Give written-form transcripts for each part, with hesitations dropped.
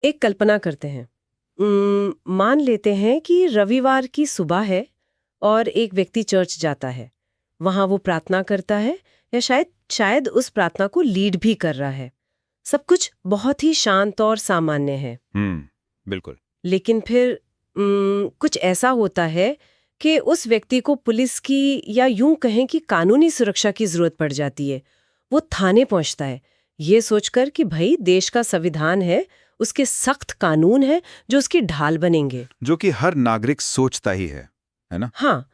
एक कल्पना करते हैं। मान लेते हैं कि रविवार की सुबह है और एक व्यक्ति चर्च जाता है। वहां वो प्रार्थना करता है या शायद शायद उस प्रार्थना को लीड भी कर रहा है। सब कुछ बहुत ही शांत और सामान्य है। बिल्कुल। लेकिन फिर कुछ ऐसा होता है कि उस व्यक्ति को पुलिस की या यूं कहें कि कानूनी सुरक्षा की जरूरत पड़ जाती है। वो थाने पहुंचता है ये सोचकर कि भाई देश का संविधान है, उसके सख्त कानून है जो उसकी ढाल बनेंगे। जो कि हर नागरिक सोचता ही है ना? हाँ,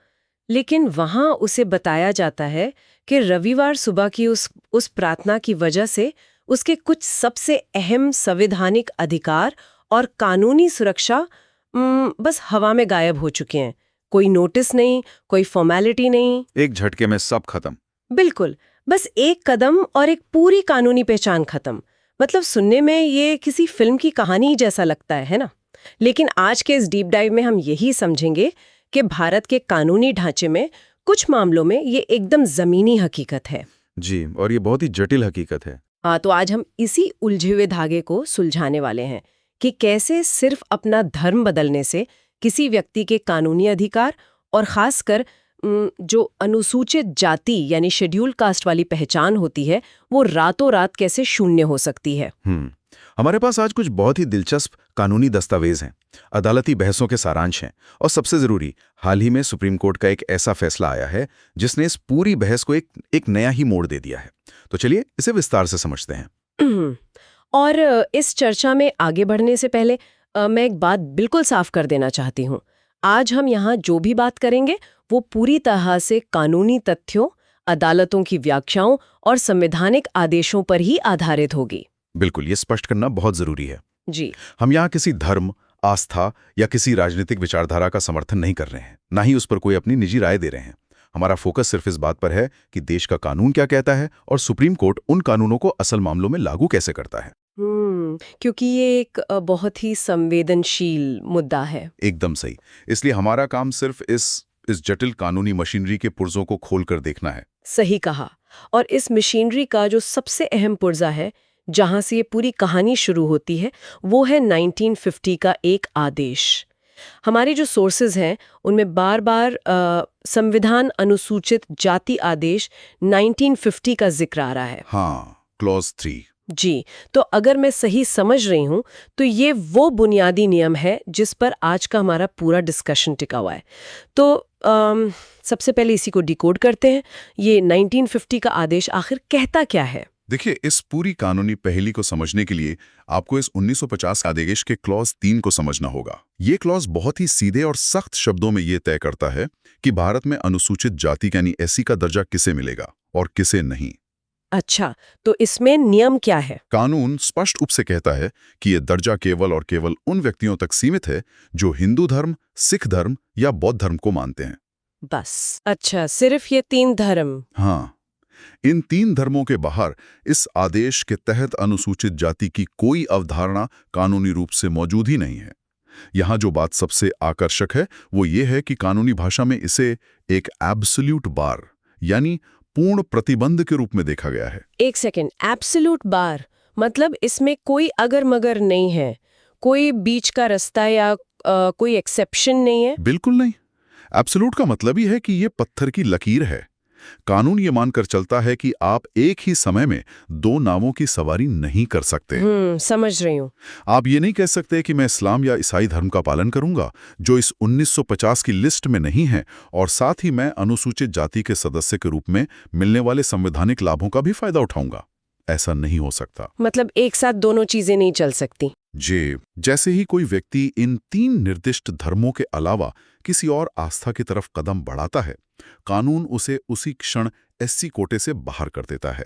लेकिन वहां उसे बताया जाता है कि रविवार सुबह की उस प्रार्थना की वजह से उसके कुछ सबसे अहम संवैधानिक अधिकार और कानूनी सुरक्षा बस हवा में गायब हो चुके हैं। कोई नोटिस नहीं, कोई फॉर्मेलिटी नहीं। एक झटके में सब खत्म। बिल्कुल, बस एक कदम और एक पूरी कानूनी पहचान खत्म। मतलब सुनने में ये किसी फिल्म की कहानी ही जैसा लगता है ना? लेकिन आज के इस डीप डाइव में हम यही समझेंगे कि भारत के कानूनी ढांचे में कुछ मामलों में ये एकदम जमीनी हकीकत है। जी, और ये बहुत ही जटिल हकीकत है। हाँ, तो आज हम इसी उलझे हुए धागे को सुलझाने वाले हैं कि कैसे सिर्फ अपना धर्म बदलने से किसी व्यक्ति के कानूनी अधिकार और खासकर जो अनुसूचित जाति यानी शेड्यूल कास्ट वाली पहचान होती है वो रातों रात कैसे शून्य हो सकती है। हमारे पास आज कुछ बहुत ही दिलचस्प कानूनी दस्तावेज हैं, अदालती बहसों के सारांश हैं और सबसे जरूरी, हाल ही में सुप्रीम कोर्ट का एक ऐसा फैसला आया है जिसने इस पूरी बहस को एक नया ही मोड़ दे दिया है। तो चलिए इसे विस्तार से समझते हैं। और इस चर्चा में आगे बढ़ने से पहले मैं एक बात बिल्कुल साफ कर देना चाहती हूँ। आज हम यहाँ जो भी बात करेंगे वो पूरी तरह से कानूनी तथ्यों, अदालतों की व्याख्याओं और संवैधानिक आदेशों पर ही आधारित होगी। बिल्कुल, ये स्पष्ट करना बहुत जरूरी है। जी, हम यहाँ किसी धर्म, आस्था या किसी राजनीतिक विचारधारा का समर्थन नहीं कर रहे हैं, ना ही उस पर कोई अपनी निजी राय दे रहे हैं। हमारा फोकस सिर्फ इस बात पर है कि देश का कानून क्या कहता है और सुप्रीम कोर्ट उन कानूनों को असल मामलों में लागू कैसे करता है। क्योंकि ये एक बहुत ही संवेदनशील मुद्दा है। एकदम सही। इसलिए हमारा काम सिर्फ इस जटिल कानूनी मशीनरी के पुर्जों को खोलकर देखना है। सही कहा। और इस मशीनरी का जो सबसे अहम पुर्जा है, जहां से ये पूरी कहानी शुरू होती है, वो है 1950 का एक आदेश। हमारे जो सोर्सेज हैं उनमें बार बार संविधान अनुसूचित जाति आदेश 1950 का जिक्र आ रहा है। हाँ, क्लॉज 3। जी, तो अगर मैं सही समझ रही हूँ तो ये वो बुनियादी नियम है जिस पर आज का हमारा पूरा डिस्कशन टिका हुआ है। तो सबसे पहले इसी को डिकोड करते हैं। ये 1950 का आदेश आखिर कहता क्या है? देखिए, इस पूरी कानूनी पहेली को समझने के लिए आपको इस 1950 आदेश के क्लॉज 3 को समझना होगा। ये क्लॉज बहुत ही सीधे और सख्त शब्दों में ये तय करता है कि भारत में अनुसूचित जाति यानी एससी का दर्जा किसे मिलेगा और किसे नहीं। अच्छा, तो इसमें नियम क्या है? कानून स्पष्ट रूप से कहता है कि यह दर्जा केवल और केवल उन व्यक्तियों तक सीमित है जो हिंदू धर्म, सिख धर्म या बौद्ध धर्म को मानते हैं। बस, अच्छा, सिर्फ ये 3 धर्म? हाँ, इन 3 धर्मों के बाहर इस आदेश के तहत अनुसूचित जाति की कोई अवधारणा कानूनी रूप से मौजूद ही नहीं है। यहाँ जो बात सबसे आकर्षक है वो ये है कि कानूनी भाषा में इसे एक एब्सोल्यूट बार यानी पूर्ण प्रतिबंध के रूप में देखा गया है। एक सेकेंड, एब्सोल्यूट बार मतलब इसमें कोई अगर मगर नहीं है, कोई बीच का रास्ता या कोई एक्सेप्शन नहीं है? बिल्कुल नहीं। एब्सोल्यूट का मतलब ही है कि ये पत्थर की लकीर है। कानून ये मानकर चलता है कि आप एक ही समय में 2 नावों की सवारी नहीं कर सकते। समझ रही हूँ। आप ये नहीं कह सकते कि मैं इस्लाम या ईसाई धर्म का पालन करूंगा जो इस 1950 की लिस्ट में नहीं है, और साथ ही मैं अनुसूचित जाति के सदस्य के रूप में मिलने वाले संवैधानिक लाभों का भी फायदा उठाऊंगा। ऐसा नहीं हो सकता। मतलब एक साथ दोनों चीजें नहीं चल सकती। जी, जैसे ही कोई व्यक्ति इन 3 निर्दिष्ट धर्मों के अलावा किसी और आस्था की तरफ कदम बढ़ाता है, कानून उसे उसी क्षण एससी कोटे से बाहर कर देता है।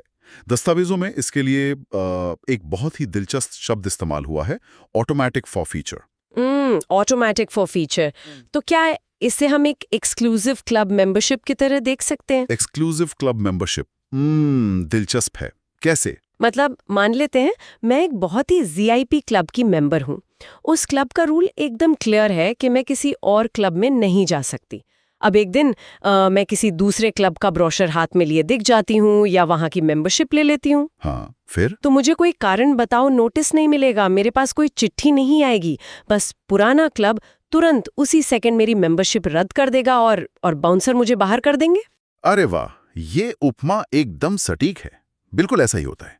दस्तावेजों में इसके लिए एक बहुत ही दिलचस्प शब्द इस्तेमाल हुआ है, ऑटोमैटिक फॉरफीचर। Automatic forfeiture. तो क्या इसे हम एक एक्सक्लूसिव क्लब मेंबरशिप की तरह देख सकते हैं? एक्सक्लूसिव क्लब मेंबरशिप, दिलचस्प है। कैसे? मतलब मान लेते हैं मैं एक बहुत ही वीआईपी क्लब की मेंबर हूँ। उस क्लब का रूल एकदम क्लियर है कि मैं किसी और क्लब में नहीं जा सकती। अब एक दिन मैं किसी दूसरे क्लब का ब्रोशर हाथ में लिए दिख जाती हूँ या वहाँ की मेंबरशिप ले लेती हूँ। हाँ, फिर? तो मुझे कोई कारण बताओ नोटिस नहीं मिलेगा, मेरे पास कोई चिट्ठी नहीं आएगी, बस पुराना क्लब तुरंत उसी सेकंड मेरी मेंबरशिप रद्द कर देगा और बाउंसर मुझे बाहर कर देंगे। अरे वाह, ये उपमा एकदम सटीक है। बिल्कुल ऐसा ही होता है।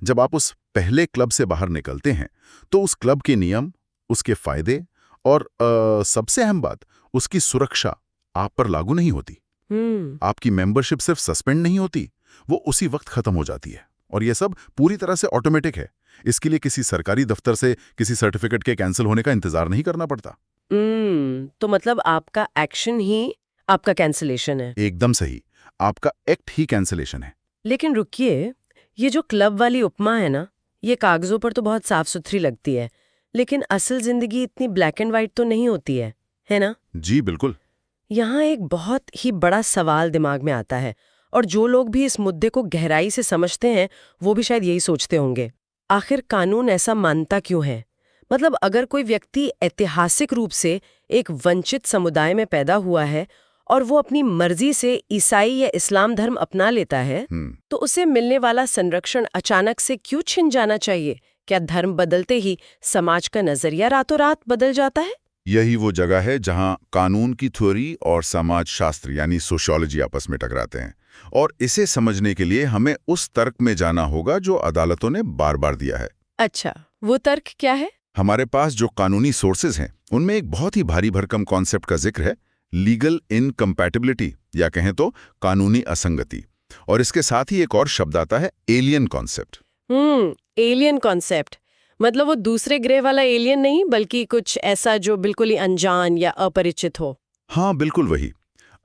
जब आप उस पहले क्लब से बाहर निकलते हैं तो उस क्लब के नियम, उसके फायदे और सबसे अहम बात, उसकी सुरक्षा आप पर लागू नहीं होती। आपकी मेंबरशिप सिर्फ सस्पेंड नहीं होती, वो उसी वक्त खत्म हो जाती है। और ये सब पूरी तरह से ऑटोमेटिक है। इसके लिए किसी सरकारी दफ्तर से किसी सर्टिफिकेट के कैंसिल होने का इंतजार नहीं करना पड़ता। तो मतलब आपका एक्शन ही आपका कैंसिलेशन है। एकदम सही, आपका एक्ट ही कैंसिलेशन है। लेकिन रुकिए, ये जो क्लब वाली उपमा है ना, ये कागजों पर तो बहुत साफ सुथरी लगती है, लेकिन असल जिंदगी इतनी ब्लैक एंड व्हाइट तो नहीं होती है ना? जी बिल्कुल। यहाँ एक बहुत ही बड़ा सवाल दिमाग में आता है, और जो लोग भी इस मुद्दे को गहराई से समझते हैं वो भी शायद यही सोचते होंगे, आखिर कानून ऐसा मानता क्यों है? मतलब अगर कोई व्यक्ति ऐतिहासिक रूप से एक वंचित समुदाय में पैदा हुआ है और वो अपनी मर्जी से ईसाई या इस्लाम धर्म अपना लेता है, तो उसे मिलने वाला संरक्षण अचानक से क्यों छिन जाना चाहिए? क्या धर्म बदलते ही समाज का नजरिया रातों रात बदल जाता है? यही वो जगह है जहां कानून की थ्योरी और समाज शास्त्र यानी सोशियोलॉजी आपस में टकराते हैं। और इसे समझने के लिए हमें उस तर्क में जाना होगा जो अदालतों ने बार बार दिया है। अच्छा, वो तर्क क्या है? हमारे पास जो कानूनी सोर्सेज हैं उनमें एक बहुत ही भारी भरकम कॉन्सेप्ट का जिक्र है, लीगल इनकम्पैटिबिलिटी, या कहें तो कानूनी असंगति। और इसके साथ ही एक और शब्द आता है, एलियन कॉन्सेप्ट। एलियन कॉन्सेप्ट मतलब वो दूसरे ग्रह वाला एलियन नहीं, बल्कि कुछ ऐसा जो बिल्कुल ही अनजान या अपरिचित हो। हाँ, बिल्कुल वही।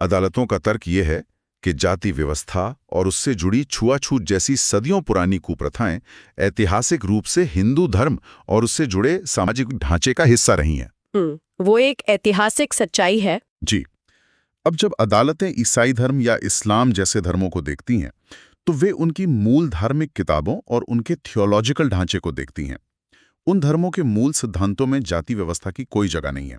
अदालतों का तर्क ये है कि जाति व्यवस्था और उससे जुड़ी छुआछूत जैसी सदियों पुरानी कुप्रथाएं ऐतिहासिक रूप से हिंदू धर्म और उससे जुड़े सामाजिक ढांचे का हिस्सा रही हैं। वो एक ऐतिहासिक सच्चाई है। जी। अब जब अदालतें ईसाई धर्म या इस्लाम जैसे धर्मों को देखती हैं तो वे उनकी मूल धार्मिक किताबों और उनके थियोलॉजिकल ढांचे को देखती हैं। उन धर्मों के मूल सिद्धांतों में जाति व्यवस्था की कोई जगह नहीं है।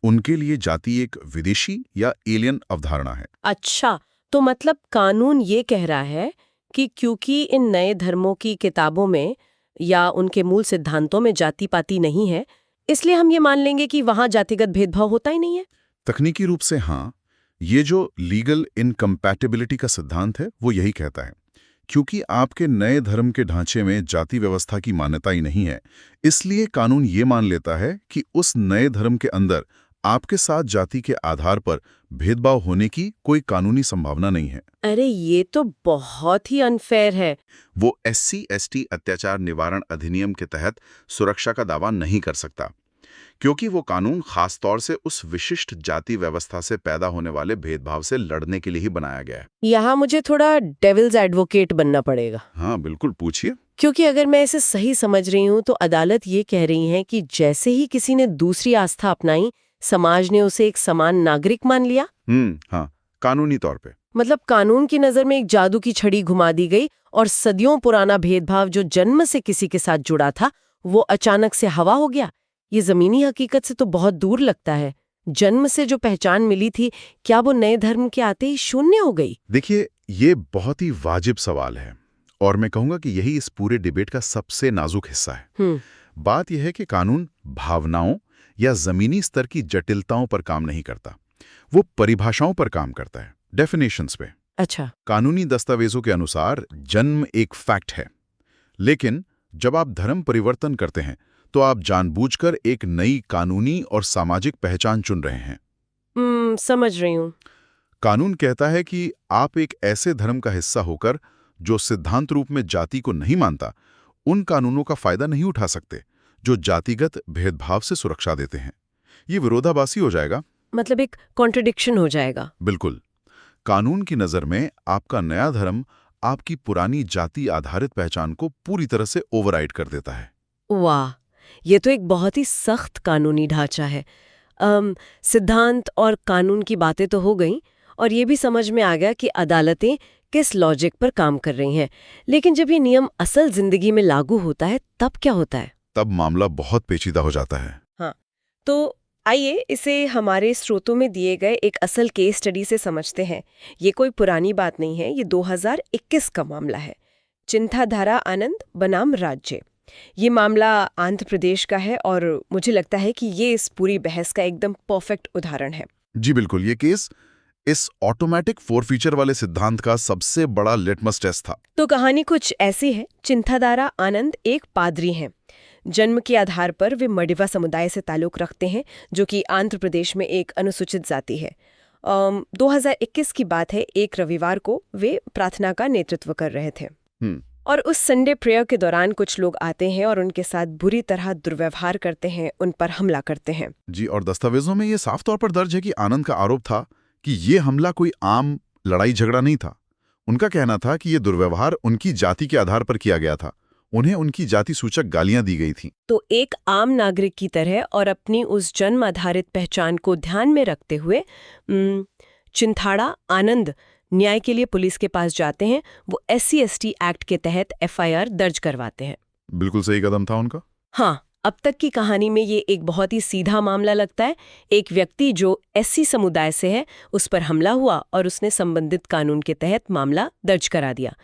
उनके लिए जाति एक विदेशी या एलियन अवधारणा है। अच्छा, तो मतलब कानून ये कह रहा है कि क्योंकि इन नए धर्मों की किताबों में या उनके मूल सिद्धांतों में जाति पाति नहीं है, इसलिए हम ये मान लेंगे कि वहां जातिगत भेदभाव होता ही नहीं है। तकनीकी रूप से हाँ, ये जो लीगल इनकम्पैटिबिलिटी का सिद्धांत है वो यही कहता है। क्योंकि आपके नए धर्म के ढांचे में जाति व्यवस्था की मान्यता ही नहीं है, इसलिए कानून ये मान लेता है कि उस नए धर्म के अंदर आपके साथ जाति के आधार पर भेदभाव होने की कोई कानूनी संभावना नहीं है। अरे ये तो बहुत ही अनफेयर है। वो SC/ST अत्याचार निवारण अधिनियम के तहत सुरक्षा का दावा नहीं कर सकता, क्योंकि वो कानून खास तौर से उस विशिष्ट जाति व्यवस्था से पैदा होने वाले भेदभाव से लड़ने के लिए ही बनाया गया है। यहाँ मुझे थोड़ा डेविल्स एडवोकेट बनना पड़ेगा। हाँ बिल्कुल, पूछिए। क्योंकि अगर मैं इसे सही समझ रही हूँ तो अदालत ये कह रही है कि जैसे ही किसी ने दूसरी आस्था अपनाई, समाज ने उसे एक समान नागरिक मान लिया। हाँ, कानूनी तौर पे। मतलब कानून की नजर में एक जादू की छड़ी घुमा दी गई और सदियों पुराना भेदभाव जो जन्म से किसी के साथ जुड़ा था वो अचानक से हवा हो गया। ये जमीनी हकीकत से तो बहुत दूर लगता है। जन्म से जो पहचान मिली थी, क्या वो नए धर्म के आते ही शून्य हो गई? देखिए, ये बहुत ही वाजिब सवाल है और मैं कहूंगा कि यही इस पूरे डिबेट का सबसे नाजुक हिस्सा है। बात यह है कि कानून भावनाओं या जमीनी स्तर की जटिलताओं पर काम नहीं करता, वो परिभाषाओं पर काम करता है, डेफिनेशंस पे। अच्छा। कानूनी दस्तावेजों के अनुसार जन्म एक फैक्ट है, लेकिन जब आप धर्म परिवर्तन करते हैं तो आप जानबूझकर एक नई कानूनी और सामाजिक पहचान चुन रहे हैं। समझ रही हूँ। कानून कहता है कि आप एक ऐसे धर्म का हिस्सा होकर जो सिद्धांत रूप में जाति को नहीं मानता, उन कानूनों का फायदा नहीं उठा सकते जो जातिगत भेदभाव से सुरक्षा देते हैं। ये विरोधाभासी हो जाएगा। मतलब एक कॉन्ट्रडिक्शन हो जाएगा। बिल्कुल। कानून की नजर में आपका नया धर्म आपकी पुरानी जाति आधारित पहचान को पूरी तरह से ओवरराइड कर देता है। वाह, ये तो एक बहुत ही सख्त कानूनी ढांचा है। सिद्धांत और कानून की बातें तो हो गईं और ये भी समझ में आ गया कि अदालतें किस लॉजिक पर काम कर रही हैं। लेकिन जब ये नियम असल जिंदगी में लागू होता है तब क्या होता है? तब मामला बहुत पेचीदा हो जाता है। हाँ, तो आइए इसे हमारे स्रोतों में दिए गए एक असल केस स्टडी से समझते हैं। ये कोई पुरानी बात नहीं है, ये 2021 का मामला है। चिंथाधारा आनंद बनाम राज्य। ये मामला आंध्र प्रदेश का है और मुझे लगता है कि ये इस पूरी बहस का एकदम परफेक्ट उदाहरण है। जी बिल्कुल, ये केस इस ऑटोमेटिक फोरफीचर वाले सिद्धांत का सबसे बड़ा लिटमस टेस्ट था। तो कहानी कुछ ऐसी है। चिंथाधारा आनंद एक पादरी हैं। जन्म के आधार पर वे मडिवा समुदाय से ताल्लुक रखते हैं, जो कि आंध्र प्रदेश में एक अनुसूचित जाति है। 2021 की बात है, एक रविवार को वे प्रार्थना का नेतृत्व कर रहे थे और उस संडे प्रेयर के दौरान कुछ लोग आते हैं और उनके साथ बुरी तरह दुर्व्यवहार करते हैं, उन पर हमला करते हैं। जी, और दस्तावेजों में ये साफ तौर पर दर्ज है कि आनंद का आरोप था कि ये हमला कोई आम लड़ाई झगड़ा नहीं था। उनका कहना था कि ये दुर्व्यवहार उनकी जाति के आधार पर किया गया था। उन्हें उनकी जाति सूचक गालियां दी गई थीं। तो एक आम नागरिक की तरह और अपनी उस जन्म आधारित पहचान को ध्यान में रखते हुए चिंथाड़ा आनंद न्याय के लिए पुलिस के पास जाते हैं। वो SC/ST एक्ट के तहत FIR दर्ज करवाते हैं। बिल्कुल सही कदम था उनका। हाँ, अब तक की कहानी में ये एक बहुत ही सीधा मामला लगता है। एक व्यक्ति जो SC समुदाय से है, उस पर हमला हुआ और उसने संबंधित कानून के तहत मामला दर्ज करा दिया।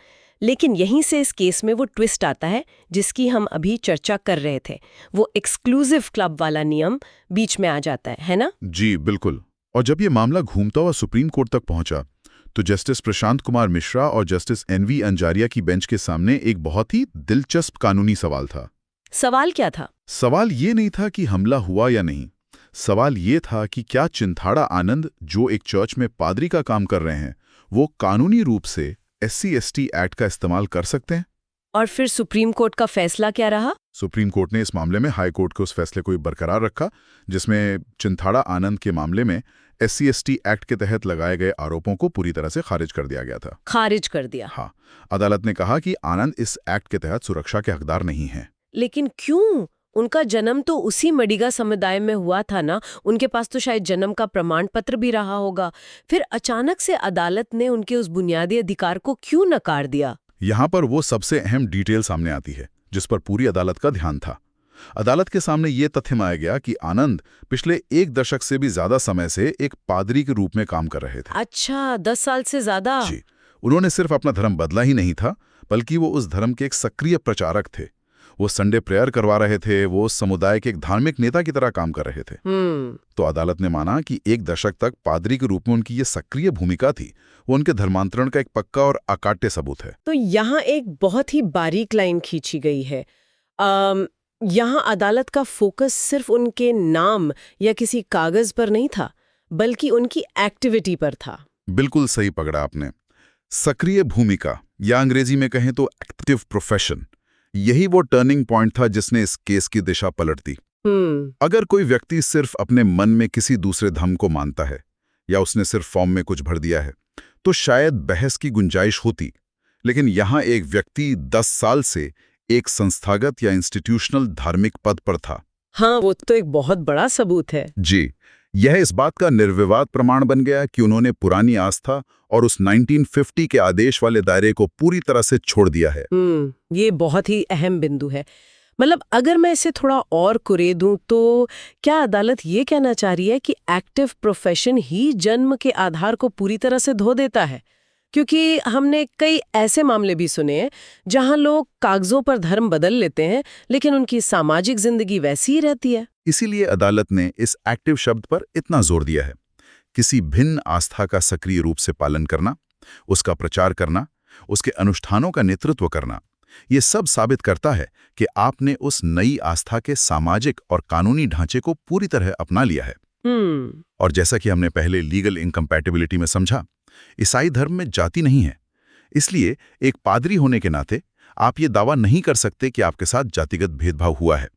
लेकिन यहीं से इस केस में वो ट्विस्ट आता है जिसकी हम अभी चर्चा कर रहे थे। वो एक्सक्लूसिव क्लब वाला नियम बीच में आ जाता है ना? जी बिल्कुल। और जब ये मामला घूमता हुआ सुप्रीम कोर्ट तक पहुंचा तो जस्टिस प्रशांत कुमार मिश्रा और जस्टिस NV अंजारिया की बेंच के सामने एक बहुत ही दिलचस्प कानूनी सवाल था। सवाल क्या था? सवाल ये नहीं था कि हमला हुआ या नहीं। सवाल ये था कि क्या चिंथाड़ा आनंद, जो एक चर्च में पादरी का काम कर रहे हैं, वो कानूनी रूप से SC/ST एक्ट का इस्तेमाल कर सकते हैं? और फिर सुप्रीम कोर्ट का फैसला क्या रहा? सुप्रीम कोर्ट ने इस मामले में हाई कोर्ट के उस फैसले को बरकरार रखा, जिसमें चिंथाड़ा आनंद के मामले में SC/ST एक्ट के तहत लगाए गए आरोपों को पूरी तरह से खारिज कर दिया गया था। खारिज कर दिया? हाँ, अदालत ने कहा कि आनंद इस एक्ट के तहत सुरक्षा के हकदार नहीं हैं। लेकिन क्यों? उनका जन्म तो उसी मडिगा समुदाय में हुआ था ना, उनके पास तो शायद जन्म का प्रमाण पत्र भी रहा होगा। फिर अचानक से अदालत ने उनके उस बुनियादी अधिकार को क्यों नकार दिया? यहाँ पर वो सबसे अहम डिटेल सामने आती है जिस पर पूरी अदालत का ध्यान था। अदालत के सामने ये तथ्य आया गया कि आनंद पिछले 1 दशक से भी ज्यादा समय से एक पादरी के रूप में काम कर रहे थे। अच्छा, 10 साल से ज्यादा? जी, उन्होंने सिर्फ अपना धर्म बदला ही नहीं था, बल्कि वो उस धर्म के एक सक्रिय प्रचारक थे। वो संडे प्रेयर करवा रहे थे, वो समुदाय के एक धार्मिक नेता की तरह काम कर रहे थे। तो अदालत ने माना कि 1 दशक तक पादरी के रूप में उनकी ये सक्रिय भूमिका थी, वो उनके धर्मांतरण का एक पक्का और अकाट्य सबूत है। तो यहाँ एक बहुत ही बारीक लाइन खींची गई है। यहाँ अदालत का फोकस सिर्फ उनके नाम या किसी कागज पर नहीं था, बल्कि उनकी एक्टिविटी पर था। बिल्कुल सही पकड़ा आपने। सक्रिय भूमिका, या अंग्रेजी में कहें तो एक्टिव प्रोफेशन, यही वो टर्निंग पॉइंट था जिसने इस केस की दिशा पलट दी। अगर कोई व्यक्ति सिर्फ अपने मन में किसी दूसरे धर्म को मानता है या उसने सिर्फ फॉर्म में कुछ भर दिया है, तो शायद बहस की गुंजाइश होती। लेकिन यहाँ एक व्यक्ति 10 साल से एक संस्थागत या इंस्टीट्यूशनल धार्मिक पद पर था। हाँ, वो तो एक बहुत बड़ा सबूत है। जी, यह इस बात का निर्विवाद प्रमाण बन गया कि उन्होंने पुरानी आस्था और उस 1950 के आदेश वाले दायरे को पूरी तरह से छोड़ दिया है। ये बहुत ही अहम बिंदु है। मतलब अगर मैं इसे थोड़ा और कुरेदूं तो क्या अदालत ये कहना चाह रही है कि एक्टिव प्रोफेशन ही जन्म के आधार को पूरी तरह से धो देता है? क्योंकि हमने कई ऐसे मामले भी सुने हैं जहां लोग कागजों पर धर्म बदल लेते हैं, लेकिन उनकी सामाजिक जिंदगी वैसी ही रहती है। इसीलिए अदालत ने इस एक्टिव शब्द पर इतना जोर दिया है। किसी भिन्न आस्था का सक्रिय रूप से पालन करना, उसका प्रचार करना, उसके अनुष्ठानों का नेतृत्व करना, ये सब साबित करता है कि आपने उस नई आस्था के सामाजिक और कानूनी ढांचे को पूरी तरह अपना लिया है। और जैसा कि हमने पहले लीगल इनकम्पैटिबिलिटी में समझा, ईसाई धर्म में जाति नहीं है। इसलिए एक पादरी होने के नाते आप ये दावा नहीं कर सकते कि आपके साथ जातिगत भेदभाव हुआ है,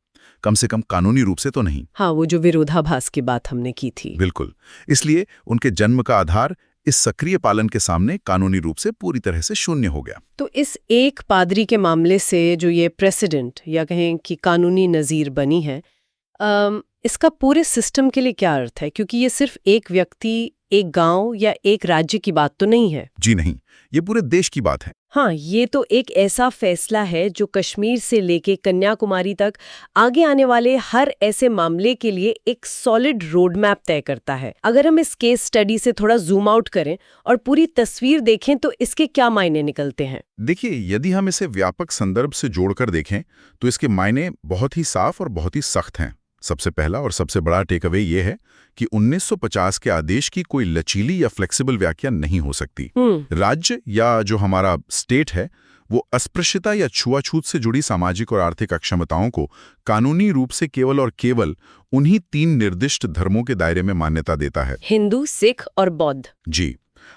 कम से कम कानूनी रूप से तो नहीं। हाँ, वो जो विरोधाभास की बात हमने की थी। बिल्कुल। इसलिए उनके जन्म का आधार इस सक्रिय पालन के सामने कानूनी रूप से पूरी तरह से शून्य हो गया। तो इस एक पादरी के मामले से जो ये प्रेसिडेंट या कहें कि कानूनी नज़ीर बनी है, इसका पूरे सिस्टम के लिए क्या अर्थ है? क्योंकि ये सिर्फ एक व्यक्ति एक गांव या एक राज्य की बात तो नहीं है। जी नहीं, ये पूरे देश की बात है। हाँ, ये तो एक ऐसा फैसला है जो कश्मीर से लेके कन्याकुमारी तक आगे आने वाले हर ऐसे मामले के लिए एक सॉलिड रोड मैप तय करता है। अगर हम इस केस स्टडी से थोड़ा जूम आउट करें और पूरी तस्वीर देखें तो इसके क्या मायने निकलते हैं? देखिए, यदि हम इसे व्यापक संदर्भ से जोड़कर देखें तो इसके मायने बहुत ही साफ और बहुत ही सख्त हैं। सबसे पहला और सबसे बड़ा टेकअवे ये है कि 1950 के आदेश की कोई लचीली या फ्लेक्सिबल व्याख्या नहीं हो सकती। राज्य या जो हमारा स्टेट है वो अस्पृश्यता या छुआछूत से जुड़ी सामाजिक और आर्थिक अक्षमताओं को कानूनी रूप से केवल और केवल उन्हीं 3 निर्दिष्ट धर्मों के दायरे में मान्यता देता है, हिंदू, सिख और बौद्ध। जी,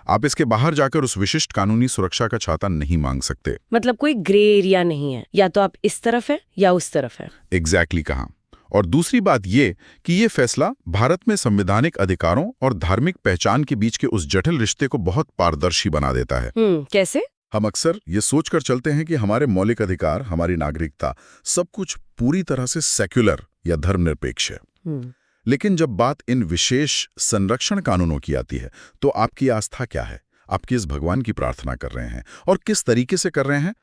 आप इसके बाहर जाकर उस विशिष्ट कानूनी सुरक्षा का छाता नहीं मांग सकते। मतलब कोई ग्रे एरिया नहीं है, या तो आप इस तरफ है या उस तरफ है। एग्जैक्टली कहा। और दूसरी बात ये कि ये फैसला भारत में संवैधानिक अधिकारों और धार्मिक पहचान के बीच के उस जटिल रिश्ते को बहुत पारदर्शी बना देता है। कैसे? हम अक्सर ये सोचकर चलते हैं कि हमारे मौलिक अधिकार, हमारी नागरिकता, सब कुछ पूरी तरह से सेक्युलर या धर्मनिरपेक्ष है। लेकिन जब बात इन विशेष संरक्षण कानूनों की आती है तो आपकी आस्था क्या है? आप किस भगवान की प्रार्थना कर रहे हैं और किस तरीके से कर रहे हैं,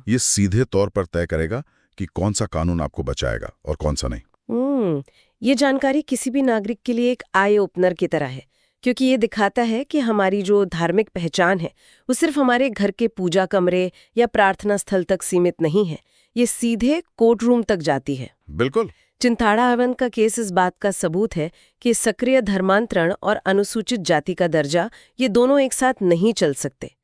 ये सीधे तौर पर तय करेगा कि कौन सा कानून आपको बचाएगा और कौन सा नहीं। ये जानकारी किसी भी नागरिक के लिए एक आई ओपनर की तरह है, क्योंकि ये दिखाता है कि हमारी जो धार्मिक पहचान है वो सिर्फ हमारे घर के पूजा कमरे या प्रार्थना स्थल तक सीमित नहीं है, ये सीधे कोर्ट रूम तक जाती है। बिल्कुल। चिंताड़ा हवन का केस इस बात का सबूत है कि सक्रिय धर्मांतरण और अनुसूचित जाति का दर्जा, ये दोनों एक साथ नहीं चल सकते।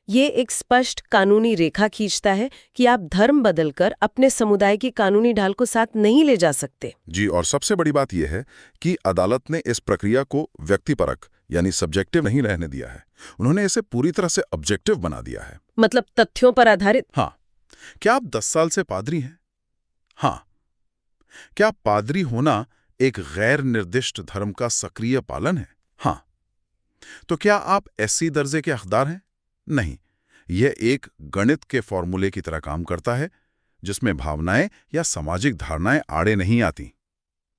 ये एक स्पष्ट कानूनी रेखा खींचता है कि आप धर्म बदलकर अपने समुदाय की कानूनी ढाल को साथ नहीं ले जा सकते। जी, और सबसे बड़ी बात यह है कि अदालत ने इस प्रक्रिया को व्यक्तिपरक यानी सब्जेक्टिव नहीं रहने दिया है, उन्होंने इसे पूरी तरह से ऑब्जेक्टिव बना दिया है। मतलब तथ्यों पर आधारित। हाँ। क्या आप 10 साल से पादरी हैं? हाँ। क्या पादरी होना एक गैर निर्दिष्ट धर्म का सक्रिय पालन है? हाँ। तो क्या आप एससी दर्जे के हकदार हैं? नहीं, यह एक गणित के फॉर्मूले की तरह काम करता है जिसमें भावनाएं या सामाजिक धारणाएं आड़े नहीं आती।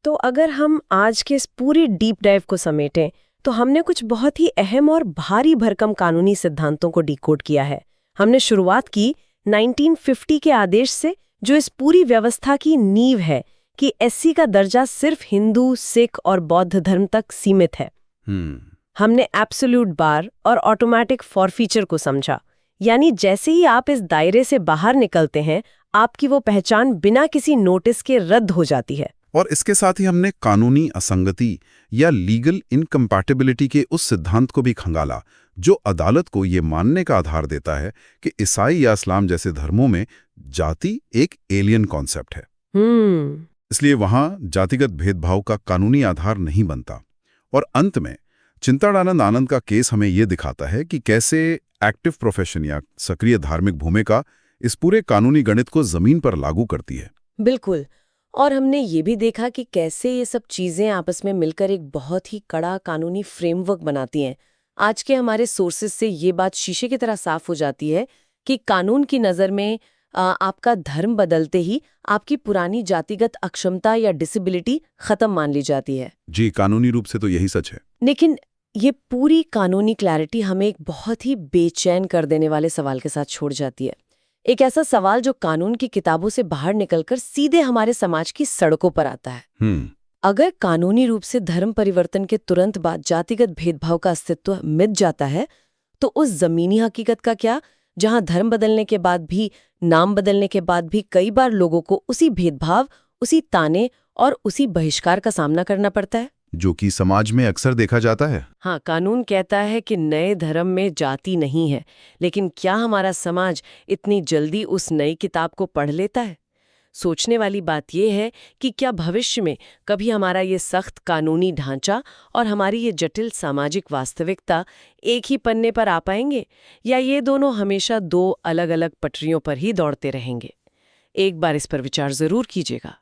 तो अगर हम आज के इस पूरी डीप डाइव को समेटें तो हमने कुछ बहुत ही अहम और भारी भरकम कानूनी सिद्धांतों को डिकोड किया है। हमने शुरुआत की 1950 के आदेश से, जो इस पूरी व्यवस्था की नींव है कि एससी का दर्जा सिर्फ हिंदू, सिख और बौद्ध धर्म तक सीमित है। हमने एब्सोल्यूट बार और ऑटोमेटिक फॉरफीचर को समझा, यानी जैसे ही आप इस दायरे से बाहर निकलते हैं आपकी वो पहचान बिना किसी नोटिस के रद्द हो जाती है। और इसके साथ ही हमने कानूनी असंगति या लीगल इनकम्पैटिबिलिटी के उस सिद्धांत को भी खंगाला जो अदालत को ये मानने का आधार देता है कि ईसाई या इस्लाम जैसे धर्मों में जाति एक एलियन कॉन्सेप्ट है। इसलिए वहां जातिगत भेदभाव का कानूनी आधार नहीं बनता। और अंत में चिंताड़ानंद आनंद का केस हमें यह दिखाता है कि कैसे एक्टिव प्रोफेशन या सक्रिय धार्मिक भूमिका इस पूरे कानूनी गणित को जमीन पर लागू करती है। बिल्कुल। और हमने ये भी देखा कि कैसे ये सब चीजें आपस में मिलकर एक बहुत ही कड़ा कानूनी फ्रेमवर्क बनाती हैं। आज के हमारे सोर्सेज से ये बात शीशे की तरह साफ हो जाती है कि कानून की नज़र में आपका धर्म बदलते ही आपकी पुरानी जातिगत अक्षमता या डिसेबिलिटी खत्म मान ली जाती है। जी, कानूनी रूप से तो यही सच है। लेकिन ये पूरी कानूनी क्लैरिटी हमें एक बहुत ही बेचैन कर देने वाले सवाल के साथ छोड़ जाती है। एक ऐसा सवाल जो कानून की किताबों से बाहर निकलकर सीधे हमारे समाज की सड़कों पर आता है। अगर कानूनी रूप से धर्म परिवर्तन के तुरंत बाद जातिगत भेदभाव का अस्तित्व मिट जाता है तो उस जमीनी हकीकत का क्या, जहां धर्म बदलने के बाद भी, नाम बदलने के बाद भी कई बार लोगों को उसी भेदभाव, उसी ताने और उसी बहिष्कार का सामना करना पड़ता है, जो कि समाज में अक्सर देखा जाता है। हाँ, कानून कहता है कि नए धर्म में जाति नहीं है, लेकिन क्या हमारा समाज इतनी जल्दी उस नई किताब को पढ़ लेता है? सोचने वाली बात यह है कि क्या भविष्य में कभी हमारा ये सख्त कानूनी ढांचा और हमारी ये जटिल सामाजिक वास्तविकता एक ही पन्ने पर आ पाएंगे, या ये दोनों हमेशा दो अलग अलग पटरियों पर ही दौड़ते रहेंगे? एक बार इस पर विचार जरूर कीजिएगा।